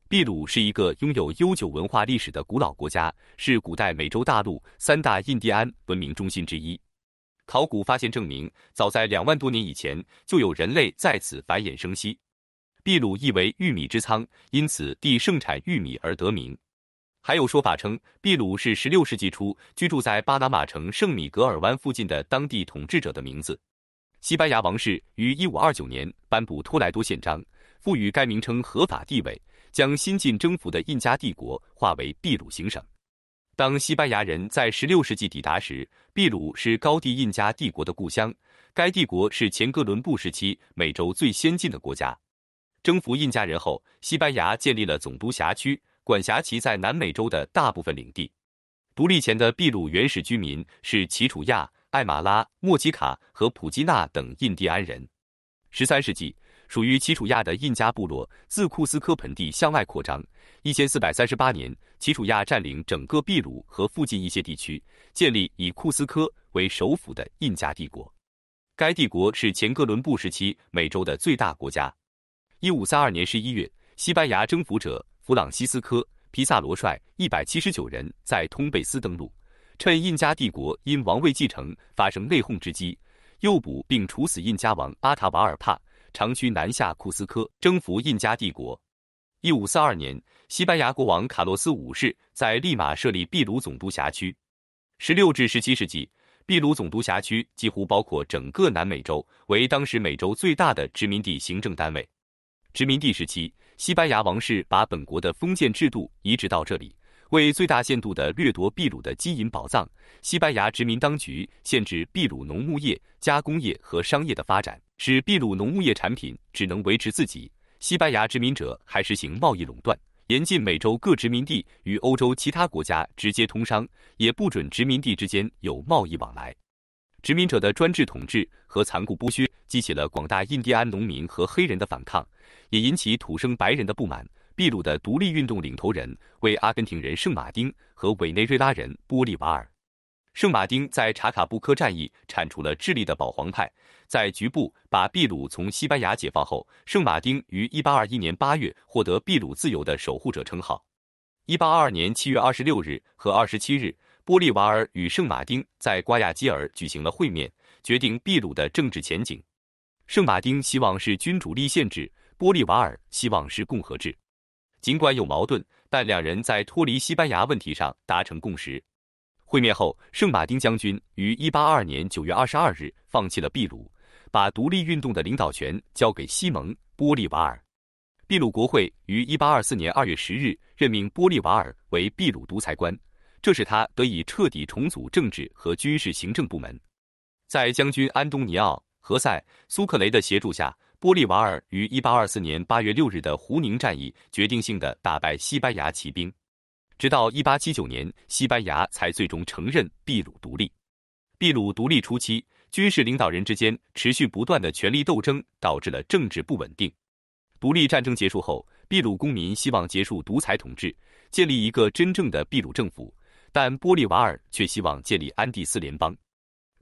秘鲁是一个拥有悠久文化历史的古老国家，是古代美洲大陆三大印第安文明中心之一。考古发现证明，早在2万多年以前，就有人类在此繁衍生息。秘鲁意为玉米之仓，因此地盛产玉米而得名。还有说法称，秘鲁是16世纪初居住在巴拿马城圣米格尔湾附近的当地统治者的名字。西班牙王室于1529年颁布托莱多宪章，赋予该名称合法地位，将新近征服的印加帝国划为秘鲁行省。当西班牙人在16世纪抵达时，秘鲁是高地印加帝国的故乡，该帝国是前哥伦布时期美洲最先进的国家。征服印加人后，西班牙建立了总督辖区，管辖其在南美洲的大部分领地。独立前的秘鲁原始居民是奇楚亚、艾马拉、莫奇卡和普基纳等印第安人。13世纪，属于奇楚亚的印加部落自库斯科盆地向外扩张。1438年，奇楚亚占领整个秘鲁和附近一些地区，建立以库斯科为首府的印加帝国。该帝国是前哥伦布时期美洲的最大国家。1532年11月，西班牙征服者弗朗西斯科·皮萨罗率179人在通贝斯登陆，趁印加帝国因王位继承发生内讧之机，诱捕并处死印加王阿塔瓦尔帕，长驱南下库斯科，征服印加帝国。1542年，西班牙国王卡洛斯5世在利马设立秘鲁总督辖区。16至17世纪，秘鲁总督辖区几乎包括整个南美洲，为当时美洲最大的殖民地行政单位。殖民地时期，西班牙王室把本国的封建制度移植到这里，为最大限度地掠夺秘鲁的金银宝藏。西班牙殖民当局限制秘鲁农牧业、加工业和商业的发展，使秘鲁农牧业产品只能维持自给。西班牙殖民者还实行贸易垄断，严禁美洲各殖民地与欧洲其他国家直接通商，也不准殖民地之间有贸易往来。殖民者的专制统治和残酷剥削激起了广大印第安农民和黑人的反抗，也引起土生白人的不满。秘鲁的独立运动领头人为阿根廷人圣马丁和委内瑞拉人波利瓦尔。圣马丁在查卡布科战役铲除了智利的保皇派，在局部把秘鲁从西班牙解放后，圣马丁于1821年8月获得秘鲁自由的守护者称号。1822年7月26日和27日，波利瓦尔与圣马丁在瓜亚基尔举行了会面，决定秘鲁的政治前景。圣马丁希望是君主立宪制，波利瓦尔希望是共和制。尽管有矛盾，但两人在脱离西班牙问题上达成共识。会面后，圣马丁将军于1822年9月22日放弃了秘鲁，把独立运动的领导权交给西蒙·波利瓦尔。秘鲁国会于1824年2月10日任命波利瓦尔为秘鲁独裁官，这使他得以彻底重组政治和军事行政部门。在将军安东尼奥·何塞·苏克雷的协助下，波利瓦尔于1824年8月6日的胡宁战役决定性地打败西班牙骑兵。直到1879年，西班牙才最终承认秘鲁独立。秘鲁独立初期，军事领导人之间持续不断的权力斗争导致了政治不稳定。独立战争结束后，秘鲁公民希望结束独裁统治，建立一个真正的秘鲁政府，但波利瓦尔却希望建立安第斯联邦。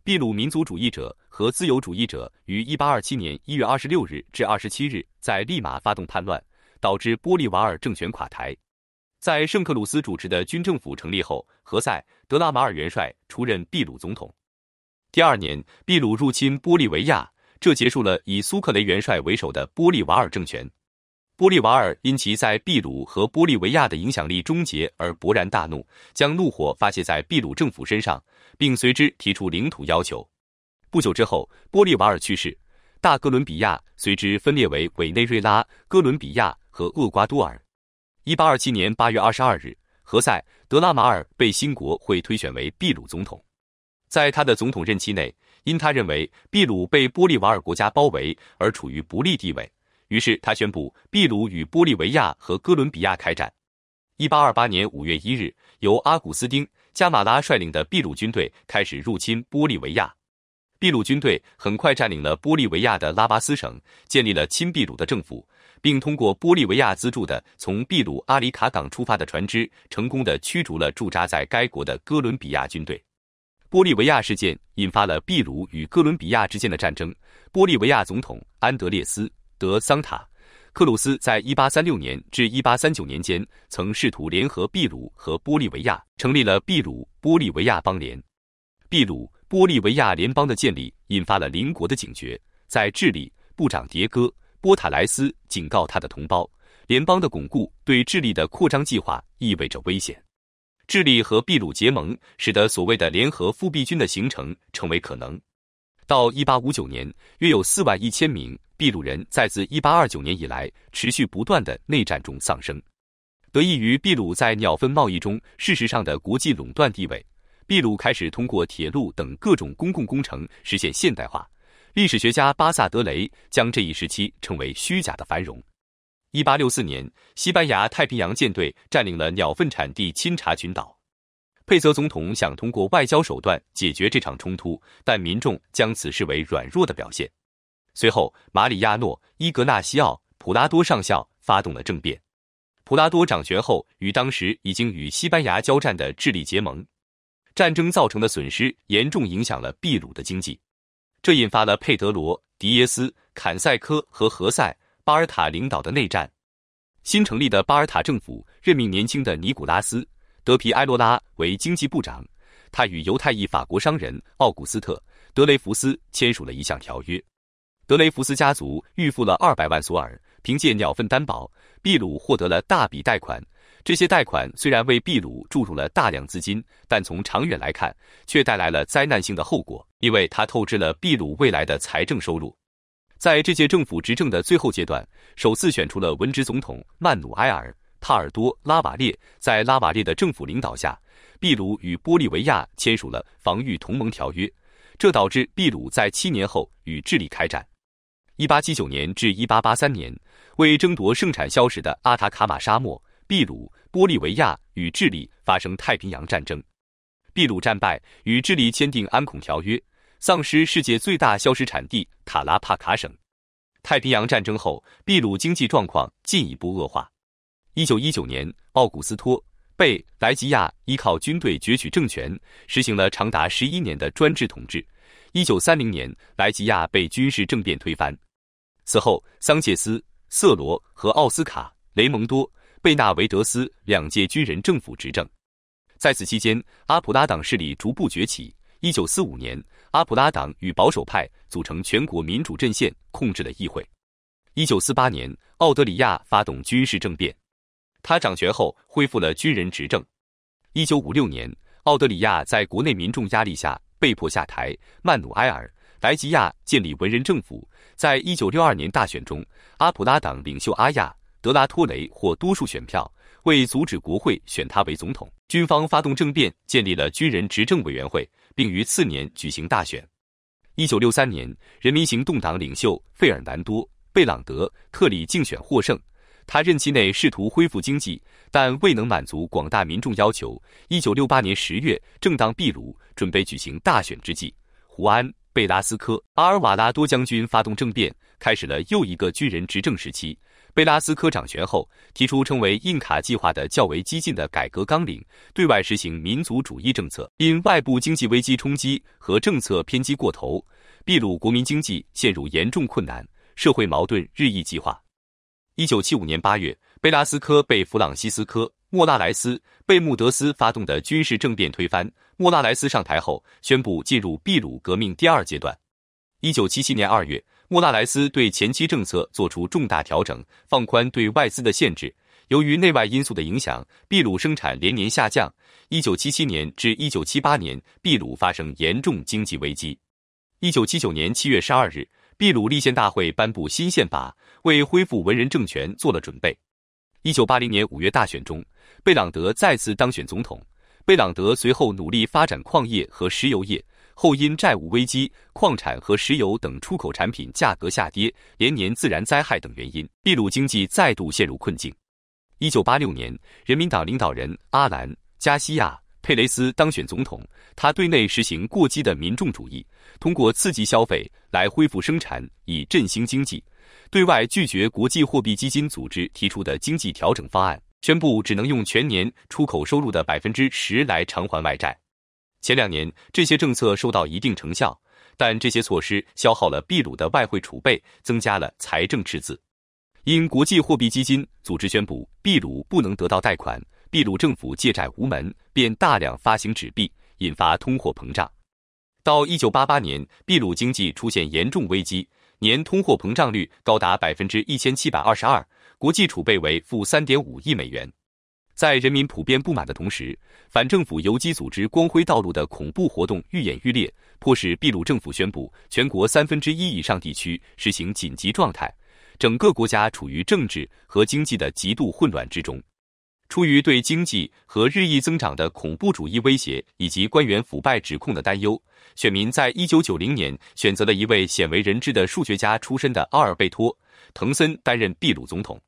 秘鲁民族主义者和自由主义者于1827年1月26日至27日在利马发动叛乱，导致波利瓦尔政权垮台。在圣克鲁斯主持的军政府成立后，何塞·德拉马尔元帅出任秘鲁总统。第二年，秘鲁入侵玻利维亚，这结束了以苏克雷元帅为首的波利瓦尔政权。波利瓦尔因其在秘鲁和玻利维亚的影响力终结而勃然大怒，将怒火发泄在秘鲁政府身上，并随之提出领土要求。不久之后，波利瓦尔去世，大哥伦比亚随之分裂为委内瑞拉、哥伦比亚和厄瓜多尔。1827年8月22日，何塞·德拉马尔被新国会推选为秘鲁总统。在他的总统任期内，因他认为秘鲁被玻利瓦尔国家包围而处于不利地位，于是他宣布秘鲁与玻利维亚和哥伦比亚开战。1828年5月1日，由阿古斯丁·加马拉率领的秘鲁军队开始入侵玻利维亚。秘鲁军队很快占领了玻利维亚的拉巴斯省，建立了亲秘鲁的政府，并通过玻利维亚资助的从秘鲁阿里卡港出发的船只，成功地驱逐了驻扎在该国的哥伦比亚军队。玻利维亚事件引发了秘鲁与哥伦比亚之间的战争。玻利维亚总统安德烈斯·德桑塔克鲁斯在1836年至1839年间曾试图联合秘鲁和玻利维亚，成立了秘鲁玻利维亚邦联。秘鲁玻利维亚联邦的建立引发了邻国的警觉，在智利，部长迭戈·波塔莱斯警告他的同胞，联邦的巩固对智利的扩张计划意味着危险。智利和秘鲁结盟，使得所谓的联合复辟军的形成成为可能。到1859年，约有41000名秘鲁人在自1829年以来持续不断的内战中丧生。得益于秘鲁在鸟粪贸易中事实上的国际垄断地位，秘鲁开始通过铁路等各种公共工程实现现代化。历史学家巴萨德雷将这一时期称为虚假的繁荣。1864年，西班牙太平洋舰队占领了鸟粪产地钦察群岛。佩泽总统想通过外交手段解决这场冲突，但民众将此视为软弱的表现。随后，马里亚诺·伊格纳西奥·普拉多上校发动了政变。普拉多掌权后，与当时已经与西班牙交战的智利结盟。战争造成的损失严重影响了秘鲁的经济，这引发了佩德罗·迪耶斯、坎塞科和何塞·巴尔塔领导的内战。新成立的巴尔塔政府任命年轻的尼古拉斯·德皮埃罗拉为经济部长，他与犹太裔法国商人奥古斯特·德雷福斯签署了一项条约。德雷福斯家族预付了200万索尔，凭借鸟粪担保，秘鲁获得了大笔贷款。这些贷款虽然为秘鲁注入了大量资金，但从长远来看，却带来了灾难性的后果，因为它透支了秘鲁未来的财政收入。在这届政府执政的最后阶段，首次选出了文职总统曼努埃尔·帕尔多·拉瓦列。在拉瓦列的政府领导下，秘鲁与玻利维亚签署了防御同盟条约，这导致秘鲁在7年后与智利开战。1879年至1883年，为争夺盛产硝石的阿塔卡马沙漠，秘鲁、玻利维亚与智利发生太平洋战争。秘鲁战败，与智利签订安孔条约，丧失世界最大硝石产地塔拉帕卡省。太平洋战争后，秘鲁经济状况进一步恶化。1919年，奥古斯托·贝莱吉亚依靠军队攫取政权，实行了长达11年的专制统治。1930年，莱吉亚被军事政变推翻。此后，桑切斯、瑟罗和奥斯卡·雷蒙多·贝纳维德斯2届军人政府执政。在此期间，阿普拉党势力逐步崛起。1945年，阿普拉党与保守派组成全国民主阵线，控制了议会。1948年，奥德里亚发动军事政变，他掌权后恢复了军人执政。1956年，奥德里亚在国内民众压力下被迫下台，曼努埃尔·莱吉亚建立文人政府。在1962年大选中，阿普拉党领袖阿亚·德拉托雷获多数选票，为阻止国会选他为总统，军方发动政变，建立了军人执政委员会，并于次年举行大选。1963年，人民行动党领袖费尔南多·贝朗德特里竞选获胜。他任期内试图恢复经济，但未能满足广大民众要求。1968年10月，正当秘鲁准备举行大选之际，胡安·贝拉斯科·阿尔瓦拉多将军发动政变，开始了又一个军人执政时期。贝拉斯科掌权后，提出称为印卡计划的较为激进的改革纲领，对外实行民族主义政策。因外部经济危机冲击和政策偏激过头，秘鲁国民经济陷入严重困难，社会矛盾日益激化。1975年8月，贝拉斯科被弗朗西斯科·莫拉莱斯·贝穆德斯发动的军事政变推翻。莫拉莱斯上台后，宣布进入秘鲁革命第2阶段。1977年2月，莫拉莱斯对前期政策做出重大调整，放宽对外资的限制。由于内外因素的影响，秘鲁生产连年下降。1977年至1978年，秘鲁发生严重经济危机。1979年7月12日，秘鲁立宪大会颁布新宪法，为恢复文人政权做了准备。1980年5月大选中，贝朗德再次当选总统。贝朗德随后努力发展矿业和石油业，后因债务危机、矿产和石油等出口产品价格下跌、连年自然灾害等原因，秘鲁经济再度陷入困境。1986年，人民党领导人阿兰·加西亚·佩雷斯当选总统，他对内实行过激的民众主义，通过刺激消费来恢复生产，以振兴经济；对外拒绝国际货币基金组织提出的经济调整方案，宣布只能用全年出口收入的10%来偿还外债。前2年，这些政策收到一定成效，但这些措施消耗了秘鲁的外汇储备，增加了财政赤字。因国际货币基金组织宣布秘鲁不能得到贷款，秘鲁政府借债无门，便大量发行纸币，引发通货膨胀。到1988年，秘鲁经济出现严重危机，年通货膨胀率高达1722%，国际储备为-3.5亿美元。在人民普遍不满的同时，反政府游击组织光辉道路的恐怖活动愈演愈烈，迫使秘鲁政府宣布全国1/3以上地区实行紧急状态，整个国家处于政治和经济的极度混乱之中。出于对经济和日益增长的恐怖主义威胁以及官员腐败指控的担忧，选民在1990年选择了一位鲜为人知的数学家出身的阿尔贝托·滕森担任秘鲁总统。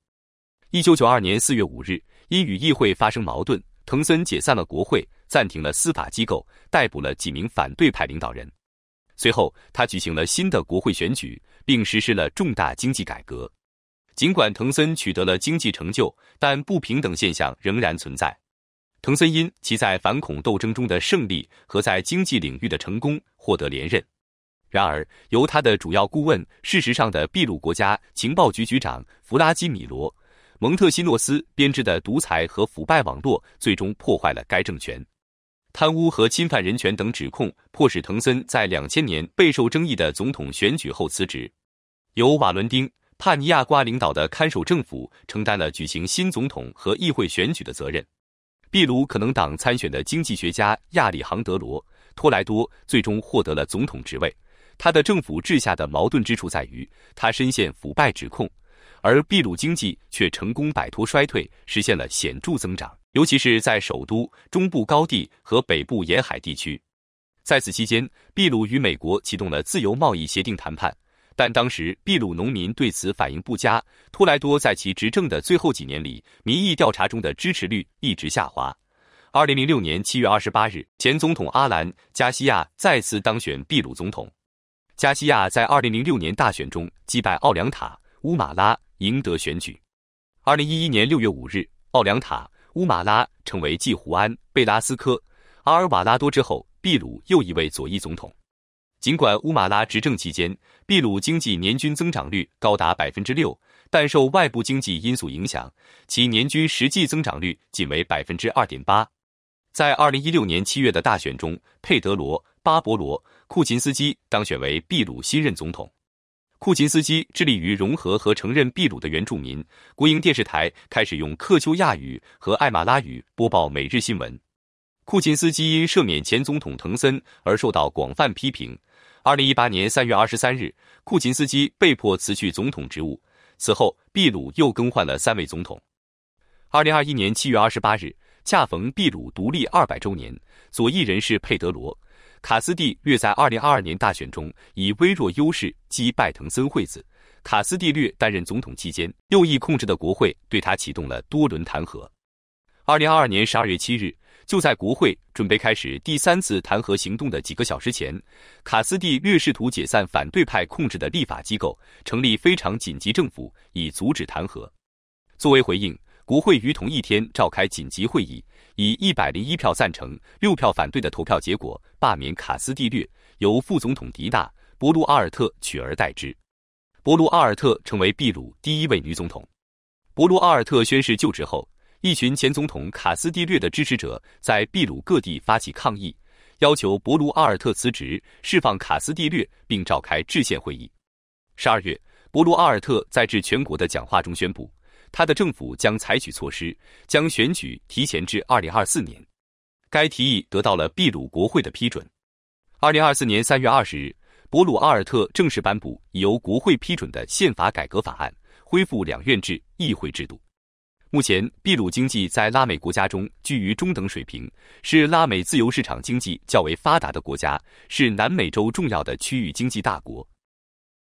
1992年4月5日，因与议会发生矛盾，滕森解散了国会，暂停了司法机构，逮捕了几名反对派领导人。随后，他举行了新的国会选举，并实施了重大经济改革。尽管滕森取得了经济成就，但不平等现象仍然存在。滕森因其在反恐斗争中的胜利和在经济领域的成功获得连任。然而，由他的主要顾问，事实上的秘鲁国家情报局局长弗拉基米罗·蒙特西诺斯编织的独裁和腐败网络，最终破坏了该政权。贪污和侵犯人权等指控迫使滕森在2000年备受争议的总统选举后辞职。由瓦伦丁·帕尼亚瓜领导的看守政府承担了举行新总统和议会选举的责任。秘鲁可能党参选的经济学家亚里杭德罗·托莱多最终获得了总统职位。他的政府治下的矛盾之处在于，他深陷腐败指控，而秘鲁经济却成功摆脱衰退，实现了显著增长，尤其是在首都、中部高地和北部沿海地区。在此期间，秘鲁与美国启动了自由贸易协定谈判。但当时秘鲁农民对此反应不佳，托莱多在其执政的最后几年里，民意调查中的支持率一直下滑。2006年7月28日，前总统阿兰·加西亚再次当选秘鲁总统。加西亚在2006年大选中击败奥良塔·乌马拉，赢得选举。2011年6月5日，奥良塔·乌马拉成为继胡安·贝拉斯科·阿尔瓦拉多之后，秘鲁又一位左翼总统。尽管乌马拉执政期间，秘鲁经济年均增长率高达6%，但受外部经济因素影响，其年均实际增长率仅为2.8%。在2016年7月的大选中，佩德罗·巴博罗·库琴斯基当选为秘鲁新任总统。库琴斯基致力于融合和承认秘鲁的原住民，国营电视台开始用克丘亚语和艾马拉语播报每日新闻。库琴斯基因赦免前总统滕森而受到广泛批评。2018年3月23日，库琴斯基被迫辞去总统职务。此后，秘鲁又更换了3位总统。2021年7月28日，恰逢秘鲁独立200周年，左翼人士佩德罗·卡斯蒂略在2022年大选中以微弱优势击败滕森惠子。卡斯蒂略担任总统期间，右翼控制的国会对他启动了多轮弹劾。2022年12月7日，就在国会准备开始第3次弹劾行动的几个小时前，卡斯蒂略试图解散反对派控制的立法机构，成立非常紧急政府，以阻止弹劾。作为回应，国会于同一天召开紧急会议，以101票赞成、6票反对的投票结果罢免卡斯蒂略，由副总统迪娜·博卢阿尔特取而代之。博卢阿尔特成为秘鲁第1位女总统。博卢阿尔特宣誓就职后，一群前总统卡斯蒂略的支持者在秘鲁各地发起抗议，要求博卢阿尔特辞职，释放卡斯蒂略，并召开制宪会议。12月，博卢阿尔特在致全国的讲话中宣布，他的政府将采取措施，将选举提前至2024年。该提议得到了秘鲁国会的批准。2024年3月20日，博卢阿尔特正式颁布已由国会批准的宪法改革法案，恢复2院制议会制度。目前，秘鲁经济在拉美国家中居于中等水平，是拉美自由市场经济较为发达的国家，是南美洲重要的区域经济大国。